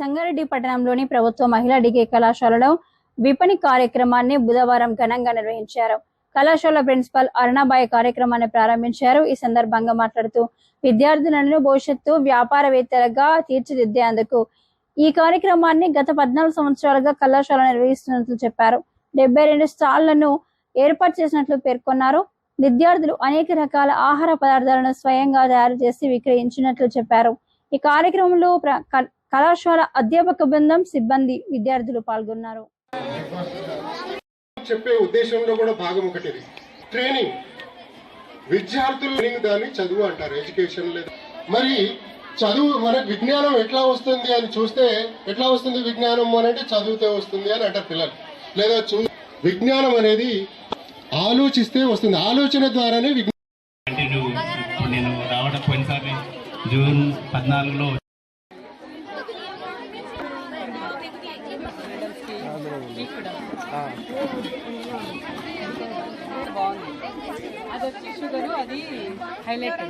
సంగారెడ్డి పట్టణంలోని ప్రభుత్వ మహిళా డిగ్రీ కళాశాలలో విపణి కార్యక్రమాన్ని బుధవారం ఘనంగా నిర్వహించారు. కళాశాల ప్రిన్సిపల్ అరుణాబాయి కార్యక్రమాన్ని ప్రారంభించారు. ఈ సందర్భంగా మాట్లాడుతూ విద్యార్థులను భవిష్యత్తు వ్యాపారవేత్తలుగా తీర్చిదిద్దేందుకు ఈ కార్యక్రమాన్ని గత 14 సంవత్సరాలుగా కళాశాల నిర్వహిస్తున్నట్లు చెప్పారు. 72 స్టాళ్లను ఏర్పాటు చేసినట్లు పేర్కొన్నారు. విద్యార్థులు అనేక రకాల ఆహార పదార్థాలను స్వయంగా తయారు చేసి విక్రయించినట్లు చెప్పారు. ఈ కార్యక్రమంలో కళాశాల అధ్యాపక బృందం, సిబ్బంది, విద్యార్థులు పాల్గొన్నారు. చెప్పే ఉద్దేశంలో కూడా భాగం ఒకటిది ట్రైనింగ్. విద్యార్థులు దాన్ని చదువు అంటారు, ఎడ్యుకేషన్ లేదు. మరి చదువు మనకు విజ్ఞానం ఎట్లా వస్తుంది అని చూస్తే ఎట్లా వస్తుంది విజ్ఞానం అని అంటే చదివితే వస్తుంది అని అంటారు పిల్లలు. లేదా విజ్ఞానం అనేది ఆలోచిస్తే వస్తుంది, ఆలోచన ద్వారానే నేను రావడం పోయినసారి జూన్ 14లో అది వచ్చి షుగరు, అది హైలైట్.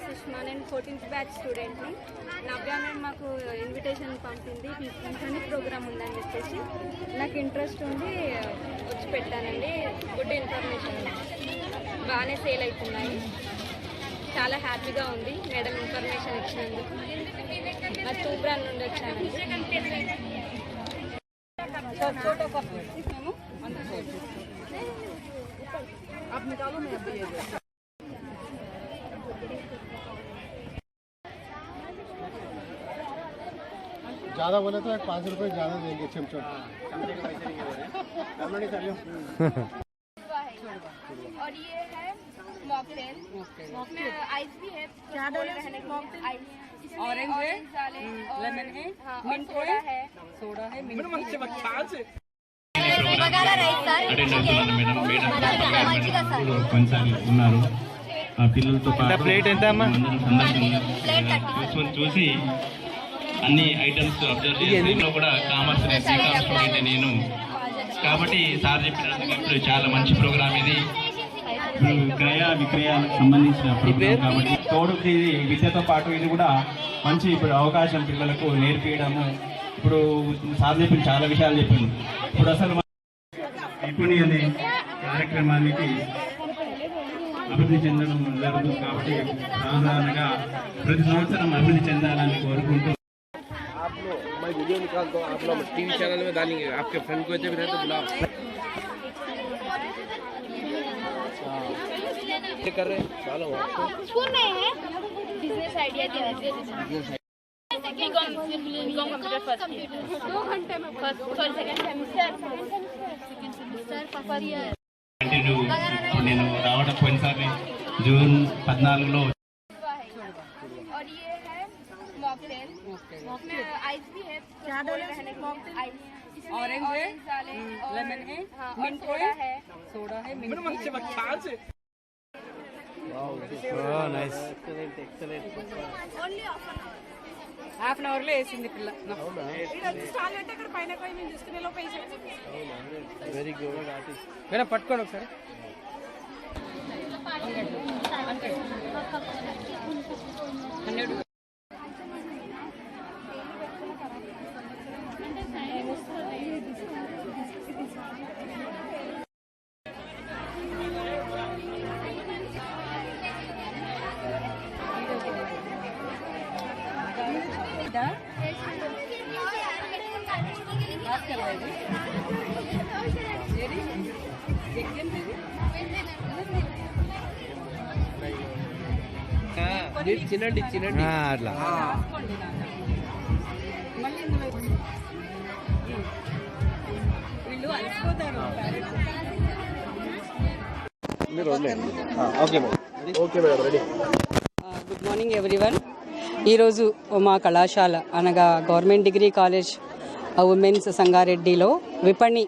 సుష్మా, నేను 14th బ్యాచ్ స్టూడెంట్ని. నవ్య మేడం మాకు ఇన్విటేషన్ పంపింది, తీసుకుంటాను ప్రోగ్రామ్ ఉందని చెప్పేసి. నాకు ఇంట్రెస్ట్ ఉండి వచ్చి పెట్టానండి. గుడ్ ఇన్ఫర్మేషన్, బాగానే సేల్ అవుతున్నాయి. చాలా హ్యాపీగా ఉంది మేడం ఇన్ఫర్మేషన్ ఇచ్చినందుకు. నాకు తూబ్రాన్ నుండి వచ్చానండి. ज्यादा बोले तो 5 रुपए ज्यादा देंगे चमचम। और ये है मॉकटेल, आइस भी है। क्या रहने आइस, ऑरेंज है, लेमन है, मिंट है, सोडा है, मिंट ఉన్నారు. ఆ పిల్లలతో ప్లేట్ ఎంత చూసి అన్ని ఐటమ్స్ అబ్జర్వ్ చేసి కూడా కామర్స్ స్టూడెంట్ నేను కాబట్టి సార్ చెప్పినట్టు చాలా మంచి ప్రోగ్రామ్ ఇది. క్రయ విక్రయాలకు సంబంధించిన ప్రోగ్రామ్ కాబట్టి తోడుకి విద్యతో పాటు ఇది కూడా మంచి ఇప్పుడు అవకాశం పిల్లలకు నేర్పించడము. ఇప్పుడు సార్ చెప్పిన చాలా విషయాలు చెప్పింది. ఇప్పుడు అసలు విపణి అనే కార్యక్రమానికి అభివృద్ధి చెందడం జరుగుతుంది కాబట్టి సాధారణంగా ప్రతి సంవత్సరం అభివృద్ధి చెందాలని కోరుకుంటూ मैं वीडियो निकालता हूँ, आप लोग टीवी चैनल में डालेंगे, आपके फ्रेंड को भी रहे तो बुलाओ। कर रहे चलो स्कूल में है बिजनेस आइडिया के कंप्यूटर फर्स्ट 2 घंटे में first second semester first year నేను రావడం పోయినసారి జూన్ 14లో. और ये है मॉकटेल, आइस भी है। क्या रहने आइस, ऑरेंज है, लेमन है, मिंट है, सोडा है, मिंट హాఫ్ అన్ అవర్లో వేసింది పిల్ల. వెరీ గుడ్ ఆర్టిస్ట్ మేడం పట్టుకోండి ఒకసారి. చిన్నండి అట్లా వీళ్ళు అలసిపోతారు. Okay madam ready. Good morning everyone. ఈరోజు మా కళాశాల అనగా గవర్నమెంట్ డిగ్రీ కాలేజ్ ఉమెన్స్ సంగారెడ్డిలో విపణి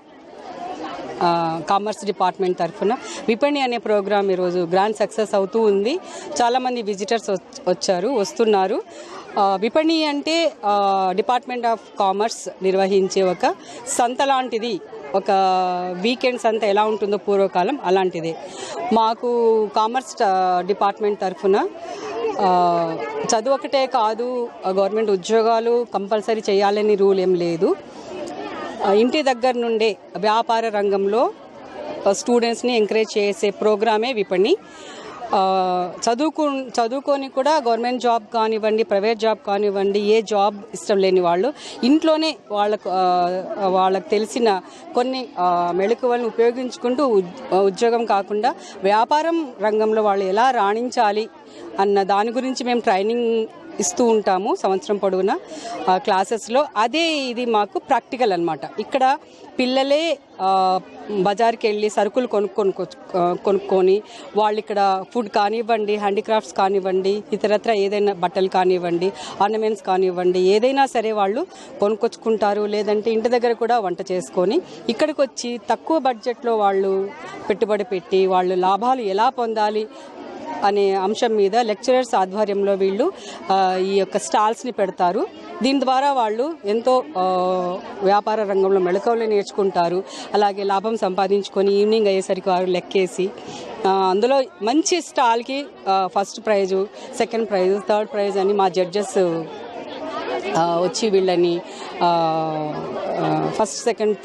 కామర్స్ డిపార్ట్మెంట్ తరఫున విపణి అనే ప్రోగ్రామ్ ఈరోజు గ్రాండ్ సక్సెస్ అవుతూ ఉంది. చాలామంది విజిటర్స్ వస్తున్నారు. విపణి అంటే డిపార్ట్మెంట్ ఆఫ్ కామర్స్ నిర్వహించే ఒక సంత లాంటిది. ఒక వీకెండ్స్ అంతా ఎలా ఉంటుందో పూర్వకాలం అలాంటిదే. మాకు కామర్స్ డిపార్ట్మెంట్ తరఫున చదువు ఒకటే కాదు, గవర్నమెంట్ ఉద్యోగాలు కంపల్సరీ చేయాలని రూల్ ఏం లేదు. ఇంటి దగ్గర నుండే వ్యాపార రంగంలో స్టూడెంట్స్ని ఎంకరేజ్ చేసే ప్రోగ్రామే విపణి. చదువుకొని కూడా గవర్నమెంట్ జాబ్ కానివ్వండి, ప్రైవేట్ జాబ్ కానివ్వండి, ఏ జాబ్ ఇష్టం లేని వాళ్ళు ఇంట్లోనే వాళ్ళకు తెలిసిన కొన్ని మెళకువలను ఉపయోగించుకుంటూ ఉద్యోగం కాకుండా వ్యాపారం రంగంలో వాళ్ళు ఎలా రాణించాలి అన్న దాని గురించి మేము ట్రైనింగ్ ఇస్తూ ఉంటాము సంవత్సరం పొడవునా క్లాసెస్లో. అదే ఇది మాకు ప్రాక్టికల్ అన్నమాట. ఇక్కడ పిల్లలే బజార్కి వెళ్ళి సరుకులు కొనుక్కొని వాళ్ళు ఇక్కడ ఫుడ్ కానివ్వండి, హ్యాండీక్రాఫ్ట్స్ కానివ్వండి, ఇతరత్ర ఏదైనా బట్టలు కానివ్వండి, ఆర్నమెంట్స్ కానివ్వండి, ఏదైనా సరే వాళ్ళు కొనుక్కొచ్చుకుంటారు. లేదంటే ఇంటి దగ్గర కూడా వంట చేసుకొని ఇక్కడికి వచ్చి తక్కువ బడ్జెట్లో వాళ్ళు పెట్టుబడి పెట్టి వాళ్ళు లాభాలు ఎలా పొందాలి అనే అంశం మీద లెక్చరర్స్ ఆధ్వర్యంలో వీళ్ళు ఈ యొక్క స్టాల్స్ని పెడతారు. దీని ద్వారా వాళ్ళు ఎంతో వ్యాపార రంగంలో మెళకువలు నేర్చుకుంటారు. అలాగే లాభం సంపాదించుకొని ఈవినింగ్ అయ్యేసరికి వారు లెక్కేసి అందులో మంచి స్టాల్కి first prize, second prize, third prize అని మా జడ్జెస్ వచ్చి వీళ్ళని ఫస్ట్, సెకండ్,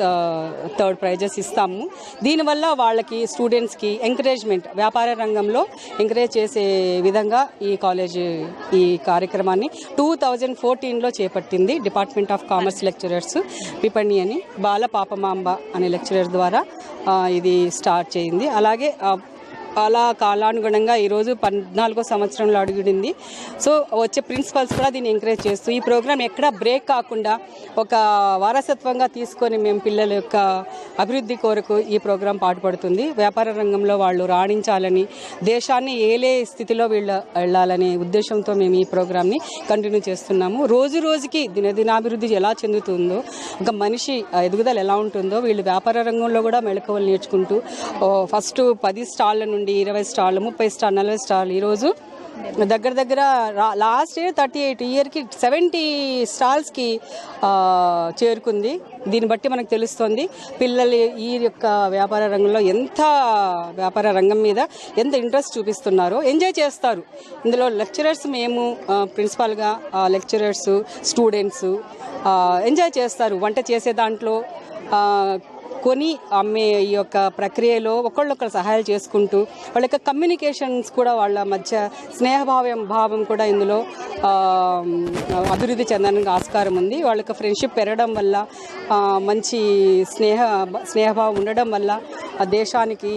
థర్డ్ ప్రైజెస్ ఇస్తాము. దీనివల్ల వాళ్ళకి స్టూడెంట్స్కి ఎంకరేజ్మెంట్, వ్యాపార రంగంలో ఎంకరేజ్ చేసే విధంగా ఈ కాలేజ్ ఈ కార్యక్రమాన్ని 2014లో చేపట్టింది. డిపార్ట్మెంట్ ఆఫ్ కామర్స్ లెక్చరర్స్ విపణి అని బాల పాపమాంబ అనే లెక్చరర్ ద్వారా ఇది స్టార్ట్ చేయింది. అలాగే అలా కాలానుగుణంగా ఈరోజు 14వ సంవత్సరంలో అడుగుడింది. సో వచ్చే ప్రిన్సిపల్స్ కూడా దీన్ని ఎంకరేజ్ చేస్తూ ఈ ప్రోగ్రామ్ ఎక్కడా బ్రేక్ కాకుండా ఒక వారసత్వంగా తీసుకొని మేము పిల్లల యొక్క అభివృద్ధి కొరకు ఈ ప్రోగ్రాం పాటుపడుతుంది. వ్యాపార రంగంలో వాళ్ళు రాణించాలని, దేశాన్ని ఏలే స్థితిలో వీళ్ళు వెళ్ళాలనే ఉద్దేశంతో మేము ఈ ప్రోగ్రామ్ని కంటిన్యూ చేస్తున్నాము. రోజు రోజుకి దినదినాభివృద్ధి ఎలా చెందుతుందో, ఒక మనిషి ఎదుగుదల ఎలా ఉంటుందో వీళ్ళు వ్యాపార రంగంలో కూడా మెళకువలు నేర్చుకుంటూ ఫస్ట్ 10 స్టాళ్ళ నుండి 20 స్టాళ్ళు, 30 స్టాళ్ళు, 40 స్టాళ్ళు, ఈరోజు దగ్గర లాస్ట్ ఇయర్ 38, ఇయర్కి 70 స్టాల్స్కి చేరుకుంది. దీన్ని బట్టి మనకు తెలుస్తుంది పిల్లలు ఈ యొక్క వ్యాపార రంగంలో వ్యాపార రంగం మీద ఎంత ఇంట్రెస్ట్ చూపిస్తున్నారో, ఎంజాయ్ చేస్తారు. ఇందులో లెక్చరర్స్, మేము ప్రిన్సిపాల్గా లెక్చరర్స్, స్టూడెంట్స్ ఎంజాయ్ చేస్తారు. వంట చేసే దాంట్లో కొని అమ్మే ఈ యొక్క ప్రక్రియలో ఒకళ్ళొకరు సహాయాలు చేసుకుంటూ వాళ్ళ యొక్క కమ్యూనికేషన్స్ కూడా, వాళ్ళ మధ్య భావం కూడా ఇందులో అభివృద్ధి చెందడానికి ఆస్కారం ఉంది. వాళ్ళ యొక్క ఫ్రెండ్షిప్ పెరగడం వల్ల, మంచి స్నేహభావం ఉండడం వల్ల దేశానికి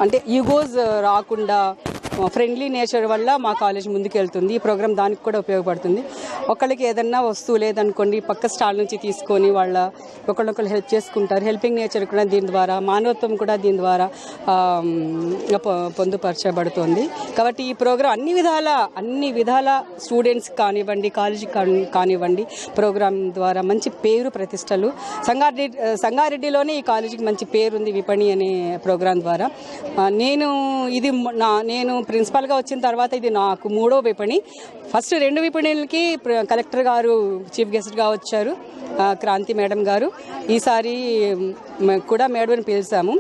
అంటే ఈగోస్ రాకుండా ఫ్రెండ్లీ నేచర్ వల్ల మా కాలేజ్ ముందుకెళ్తుంది. ఈ ప్రోగ్రామ్ దానికి కూడా ఉపయోగపడుతుంది. ఒకళ్ళకి ఏదన్నా వస్తువు లేదనుకోండి, పక్క స్టాల్ నుంచి తీసుకొని వాళ్ళ ఒకళ్ళొకళ్ళు హెల్ప్ చేసుకుంటారు. హెల్పింగ్ నేచర్ కూడా దీని ద్వారా, మానవత్వం కూడా దీని ద్వారా పొందుపరచబడుతుంది. కాబట్టి ఈ ప్రోగ్రాం అన్ని విధాల స్టూడెంట్స్ కానివ్వండి, కాలేజీ కానివ్వండి, ప్రోగ్రాం ద్వారా మంచి పేరు ప్రతిష్టలు. సంగారెడ్డిలోనే ఈ కాలేజీకి మంచి పేరు ఉంది విపణి అనే ప్రోగ్రాం ద్వారా. నేను ప్రిన్సిపల్గా వచ్చిన తర్వాత ఇది నాకు 3వ విపణి. ఫస్ట్ 2 విపణులకి కలెక్టర్ గారు చీఫ్ గెస్ట్గా వచ్చారు, క్రాంతి మేడం గారు. ఈసారి కూడా మేడంని పిలిచాము,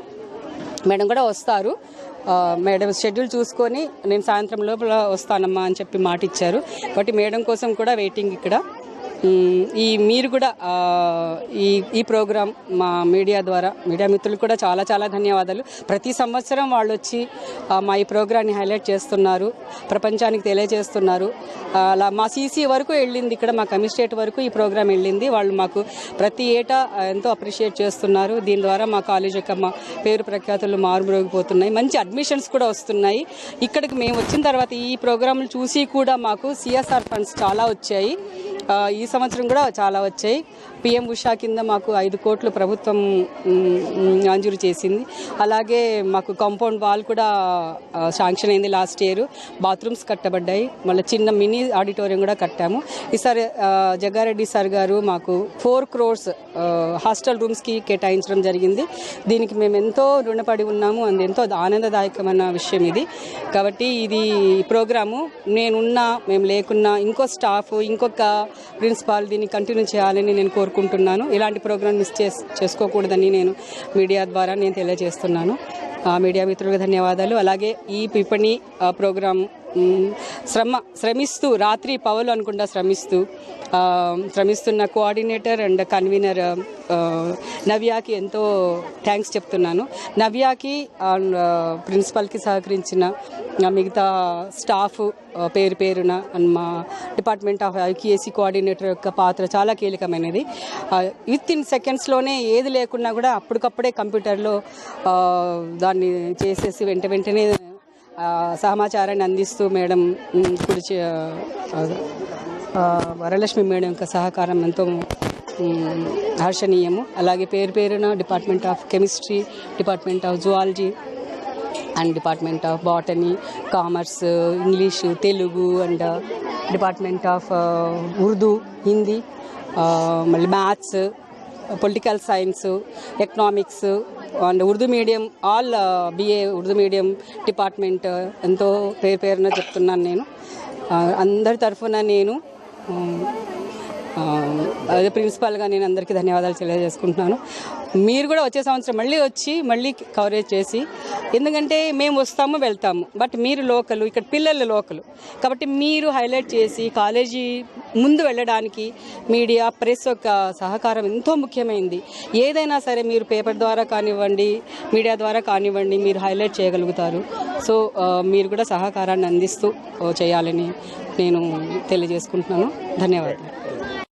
మేడం కూడా వస్తారు. మేడం షెడ్యూల్ చూసుకొని నేను సాయంత్రం లోపల వస్తానమ్మా అని చెప్పి మాట ఇచ్చారు. కాబట్టి మేడం కోసం కూడా వెయిటింగ్ ఇక్కడ. మీరు కూడా ఈ ప్రోగ్రాం మా మీడియా ద్వారా, మీడియా మిత్రులు కూడా చాలా చాలా ధన్యవాదాలు. ప్రతి సంవత్సరం వాళ్ళు వచ్చి మా ఈ ప్రోగ్రాన్ని హైలైట్ చేస్తున్నారు, ప్రపంచానికి తెలియజేస్తున్నారు. అలా మా సీసీ వరకు వెళ్ళింది, ఇక్కడ మా కమిషనరేట్ వరకు ఈ ప్రోగ్రాం వెళ్ళింది. వాళ్ళు మాకు ప్రతి ఏటా ఎంతో అప్రిషియేట్ చేస్తున్నారు. దీని ద్వారా మా కాలేజ్ యొక్క మా పేరు ప్రఖ్యాతులు మారుమోగిపోతున్నాయి. మంచి అడ్మిషన్స్ కూడా వస్తున్నాయి. ఇక్కడికి మేము వచ్చిన తర్వాత ఈ ప్రోగ్రాంలు చూసి కూడా మాకు CSR ఫండ్స్ చాలా వచ్చాయి. ఈ సంవత్సరం కూడా చాలా వచ్చాయి. పిఎం ఉషా కింద మాకు 5 కోట్లు ప్రభుత్వం మంజూరు చేసింది. అలాగే మాకు కాంపౌండ్ వాల్ కూడా శాంక్షన్ అయింది లాస్ట్ ఇయర్. బాత్రూమ్స్ కట్టబడ్డాయి. మళ్ళీ చిన్న మినీ ఆడిటోరియం కూడా కట్టాము. ఈసారి జగ్గారెడ్డి సార్ గారు మాకు 4 crores హాస్టల్ రూమ్స్కి కేటాయించడం జరిగింది. దీనికి మేము ఎంతో రుణపడి ఉన్నాము. అది ఎంతో ఆనందదాయకమైన విషయం ఇది. కాబట్టి ఇది ప్రోగ్రాము నేనున్నా మేము లేకున్నా ఇంకో స్టాఫ్ ఇంకొక ప్రిన్సిపాల్ దీన్ని కంటిన్యూ చేయాలని నేను కోరుకుంటున్నాను. ఇలాంటి ప్రోగ్రామ్ మిస్ చేసుకోకూడదని నేను మీడియా ద్వారా నేను తెలియజేస్తున్నాను. మీడియా మిత్రులకు ధన్యవాదాలు. అలాగే ఈ విపణి ప్రోగ్రాం శ్రమిస్తూ రాత్రి పవలు అనుకుంటా శ్రమిస్తున్న కోఆర్డినేటర్ అండ్ కన్వీనర్ నవ్యాకి ఎంతో థ్యాంక్స్ చెప్తున్నాను. నవ్యాకి ప్రిన్సిపల్కి సహకరించిన మిగతా స్టాఫ్ పేరున మా డిపార్ట్మెంట్ ఆఫ్ ఐక్యూఏసీ కోఆర్డినేటర్ యొక్క పాత్ర చాలా కీలకమైనది. విత్ ఇన్ సెకండ్స్లోనే ఏది లేకున్నా కూడా అప్పటికప్పుడే కంప్యూటర్లో దాన్ని చేసేసి వెంటనే సమాచారాన్ని అందిస్తూ మేడం వరలక్ష్మి మేడం యొక్క సహకారం ఎంతో హర్షణీయము. అలాగే పేరున department of chemistry, department of zoology and department of botany, commerce, English, Telugu and department of Urdu, Hindi, మళ్ళీ maths, political science, economics and Urdu medium, all BA Urdu medium department ఎంతో పేరున చెప్తున్నాను. నేను అందరి తరఫున నేను అదే ప్రిన్సిపాల్గా నేను అందరికీ ధన్యవాదాలు తెలియజేసుకుంటున్నాను. మీరు కూడా వచ్చే సంవత్సరం మళ్ళీ కవరేజ్ చేసి, ఎందుకంటే మేము వస్తాము వెళ్తాము, బట్ మీరు లోకలు, ఇక్కడ పిల్లలు లోకలు కాబట్టి మీరు హైలైట్ చేసి కాలేజీ ముందు వెళ్ళడానికి మీడియా ప్రెస్ యొక్క సహకారం ఎంతో ముఖ్యమైనది. ఏదైనా సరే మీరు పేపర్ ద్వారా కానివ్వండి, మీడియా ద్వారా కానివ్వండి, మీరు హైలైట్ చేయగలుగుతారు. సో మీరు కూడా సహకారాన్ని అందిస్తూ చేయాలని నేను తెలియజేసుకుంటున్నాను. ధన్యవాదాలు.